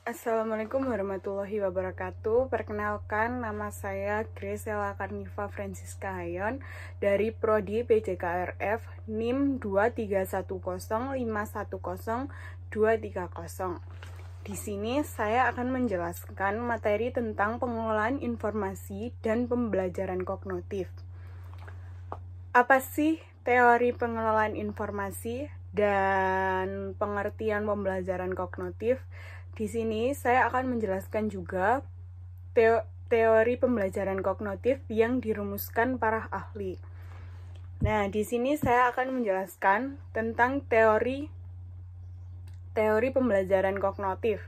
Assalamualaikum warahmatullahi wabarakatuh. Perkenalkan, nama saya Graciela Karniva Francisca Hayon dari Prodi PJKRF NIM 2310510230. Di sini saya akan menjelaskan materi tentang pengelolaan informasi dan pembelajaran kognitif. Apa sih teori pengelolaan informasi dan pengertian pembelajaran kognitif? Di sini saya akan menjelaskan juga teori pembelajaran kognitif yang dirumuskan para ahli. Nah, di sini saya akan menjelaskan tentang teori pembelajaran kognitif.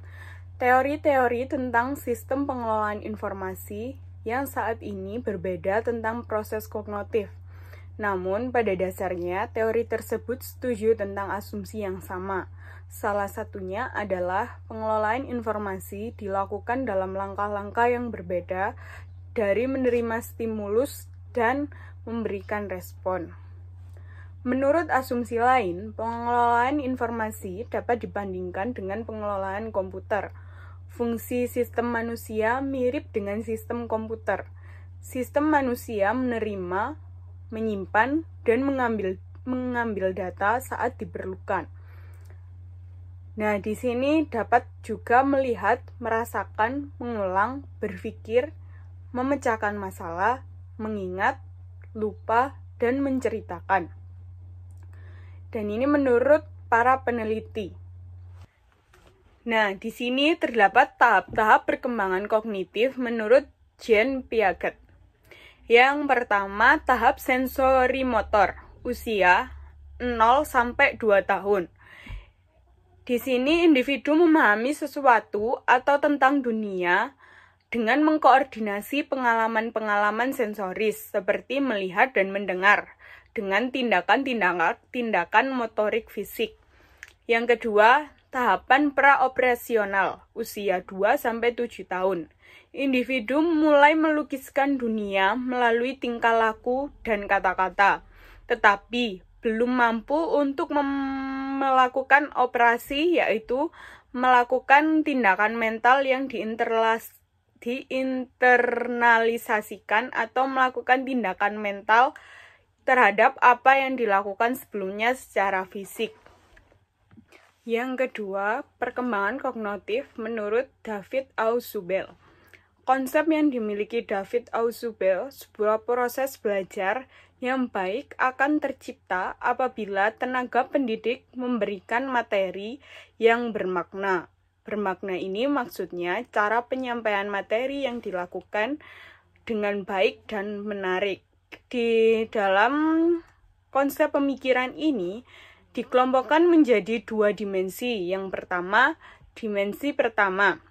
Teori-teori tentang sistem pengelolaan informasi yang saat ini berbeda tentang proses kognitif. Namun, pada dasarnya, teori tersebut setuju tentang asumsi yang sama. Salah satunya adalah pengelolaan informasi dilakukan dalam langkah-langkah yang berbeda dari menerima stimulus dan memberikan respon. Menurut asumsi lain, pengelolaan informasi dapat dibandingkan dengan pengelolaan komputer. Fungsi sistem manusia mirip dengan sistem komputer. Sistem manusia menerima, menyimpan, dan mengambil data saat diperlukan. Nah, di sini dapat juga melihat, merasakan, mengulang, berpikir, memecahkan masalah, mengingat, lupa, dan menceritakan. Dan ini menurut para peneliti. Nah, di sini terdapat tahap-tahap perkembangan kognitif menurut Jean Piaget. Yang pertama, tahap sensori motor, usia 0-2 tahun. Di sini individu memahami sesuatu atau tentang dunia dengan mengkoordinasi pengalaman-pengalaman sensoris seperti melihat dan mendengar dengan tindakan motorik fisik. Yang kedua, tahapan praoperasional, usia 2-7 tahun. Individu mulai melukiskan dunia melalui tingkah laku dan kata-kata, tetapi belum mampu untuk melakukan operasi, yaitu melakukan tindakan mental yang diinternalisasikan atau melakukan tindakan mental terhadap apa yang dilakukan sebelumnya secara fisik. Yang kedua, perkembangan kognitif menurut David Ausubel. Konsep yang dimiliki David Ausubel, sebuah proses belajar yang baik akan tercipta apabila tenaga pendidik memberikan materi yang bermakna. Bermakna ini maksudnya cara penyampaian materi yang dilakukan dengan baik dan menarik. Di dalam konsep pemikiran ini dikelompokkan menjadi 2 dimensi. Yang pertama, dimensi pertama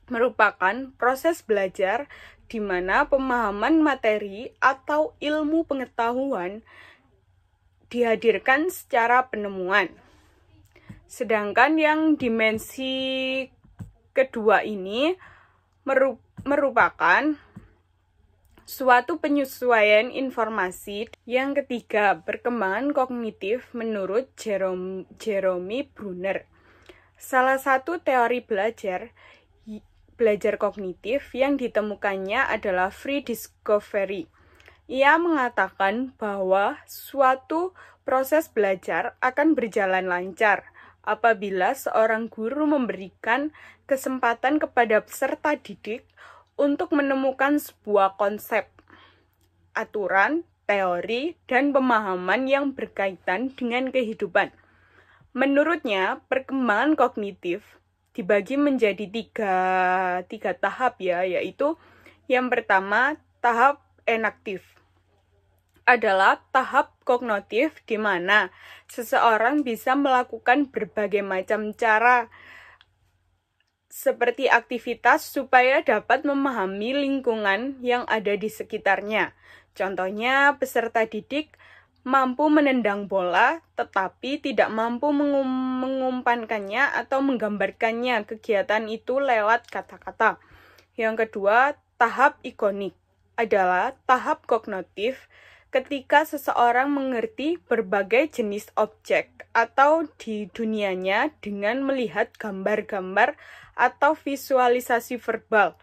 merupakan proses belajar di mana pemahaman materi atau ilmu pengetahuan dihadirkan secara penemuan. Sedangkan yang dimensi kedua ini merupakan suatu penyesuaian informasi. Yang ketiga, perkembangan kognitif menurut Jeremy Brunner. Salah satu teori belajar kognitif yang ditemukannya adalah free discovery. Ia mengatakan bahwa suatu proses belajar akan berjalan lancar apabila seorang guru memberikan kesempatan kepada peserta didik untuk menemukan sebuah konsep, aturan, teori, dan pemahaman yang berkaitan dengan kehidupan. Menurutnya, perkembangan kognitif dibagi menjadi tiga tahap yaitu yang pertama, tahap enaktif adalah tahap kognitif di mana seseorang bisa melakukan berbagai macam cara seperti aktivitas supaya dapat memahami lingkungan yang ada di sekitarnya. Contohnya, peserta didik mampu menendang bola, tetapi tidak mampu mengumpankannya atau menggambarkannya kegiatan itu lewat kata-kata. Yang kedua, tahap ikonik adalah tahap kognitif ketika seseorang mengerti berbagai jenis objek atau di dunianya dengan melihat gambar-gambar atau visualisasi verbal.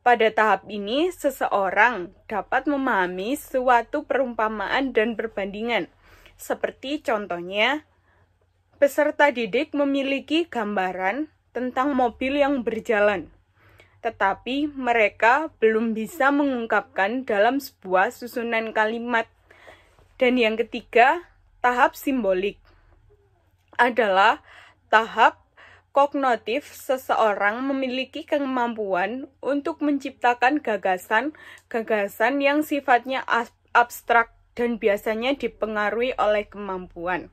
Pada tahap ini, seseorang dapat memahami suatu perumpamaan dan perbandingan. Seperti contohnya, peserta didik memiliki gambaran tentang mobil yang berjalan, tetapi mereka belum bisa mengungkapkan dalam sebuah susunan kalimat. Dan yang ketiga, tahap simbolik adalah tahap kognitif. Seseorang memiliki kemampuan untuk menciptakan gagasan yang sifatnya abstrak dan biasanya dipengaruhi oleh kemampuan.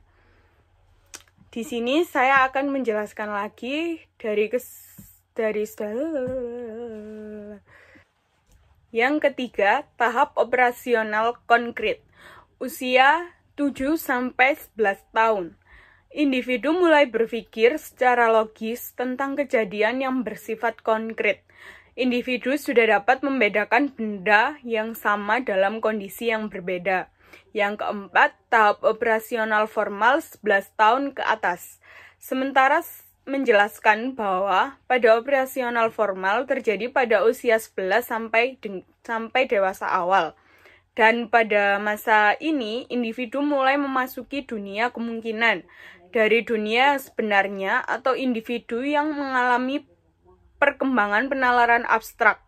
Di sini saya akan menjelaskan lagi dari yang ketiga, tahap operasional konkret. Usia 7-11 tahun. Individu mulai berpikir secara logis tentang kejadian yang bersifat konkret. Individu sudah dapat membedakan benda yang sama dalam kondisi yang berbeda. Yang keempat, tahap operasional formal 11 tahun ke atas. Sementara menjelaskan bahwa pada operasional formal terjadi pada usia 11 sampai dewasa awal. Dan pada masa ini, individu mulai memasuki dunia kemungkinan. Dari dunia sebenarnya atau individu yang mengalami perkembangan penalaran abstrak.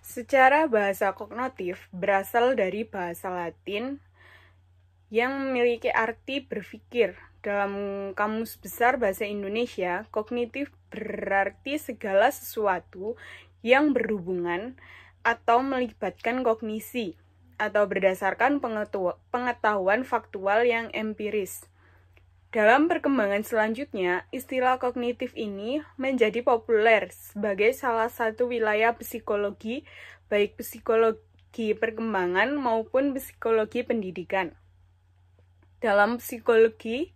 Secara bahasa kognitif berasal dari bahasa Latin yang memiliki arti berpikir. Dalam Kamus Besar Bahasa Indonesia, kognitif berarti segala sesuatu yang berhubungan atau melibatkan kognisi atau berdasarkan pengetahuan faktual yang empiris. Dalam perkembangan selanjutnya, istilah kognitif ini menjadi populer sebagai salah satu wilayah psikologi, baik psikologi perkembangan maupun psikologi pendidikan. Dalam psikologi,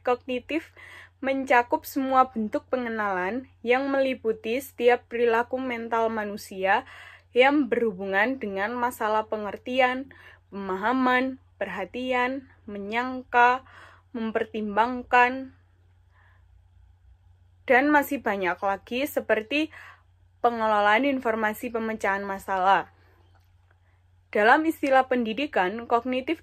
kognitif mencakup semua bentuk pengenalan yang meliputi setiap perilaku mental manusia yang berhubungan dengan masalah pengertian, pemahaman, perhatian, menyangka, mempertimbangkan, dan masih banyak lagi seperti pengelolaan informasi pemecahan masalah. Dalam istilah pendidikan, kognitif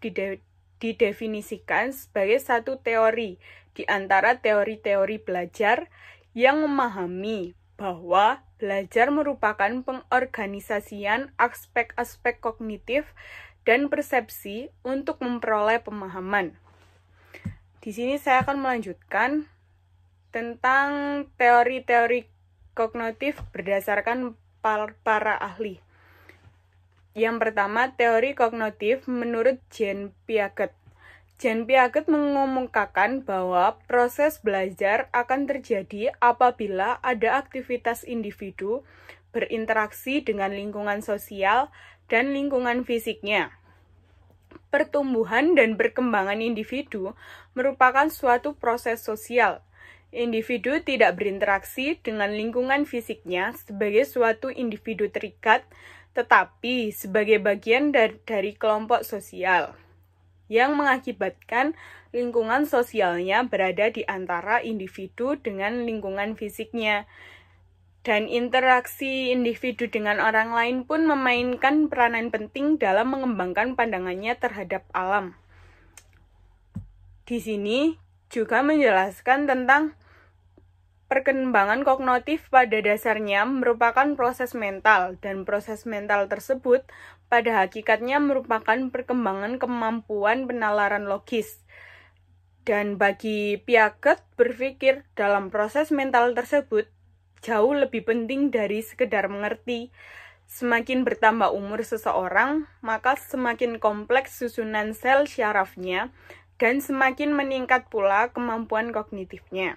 didefinisikan sebagai satu teori di antara teori-teori belajar yang memahami bahwa belajar merupakan pengorganisasian aspek-aspek kognitif dan persepsi untuk memperoleh pemahaman. Di sini saya akan melanjutkan tentang teori-teori kognitif berdasarkan para ahli. Yang pertama, teori kognitif menurut Jean Piaget. Jean Piaget mengemukakan bahwa proses belajar akan terjadi apabila ada aktivitas individu berinteraksi dengan lingkungan sosial dan lingkungan fisiknya. Pertumbuhan dan perkembangan individu merupakan suatu proses sosial. Individu tidak berinteraksi dengan lingkungan fisiknya sebagai suatu individu terikat, tetapi sebagai bagian dari kelompok sosial, yang mengakibatkan lingkungan sosialnya berada di antara individu dengan lingkungan fisiknya. Dan interaksi individu dengan orang lain pun memainkan peranan penting dalam mengembangkan pandangannya terhadap alam. Di sini juga menjelaskan tentang perkembangan kognitif pada dasarnya merupakan proses mental, dan proses mental tersebut pada hakikatnya merupakan perkembangan kemampuan penalaran logis. Dan bagi Piaget berpikir dalam proses mental tersebut jauh lebih penting dari sekedar mengerti. Semakin bertambah umur seseorang, maka semakin kompleks susunan sel syarafnya dan semakin meningkat pula kemampuan kognitifnya.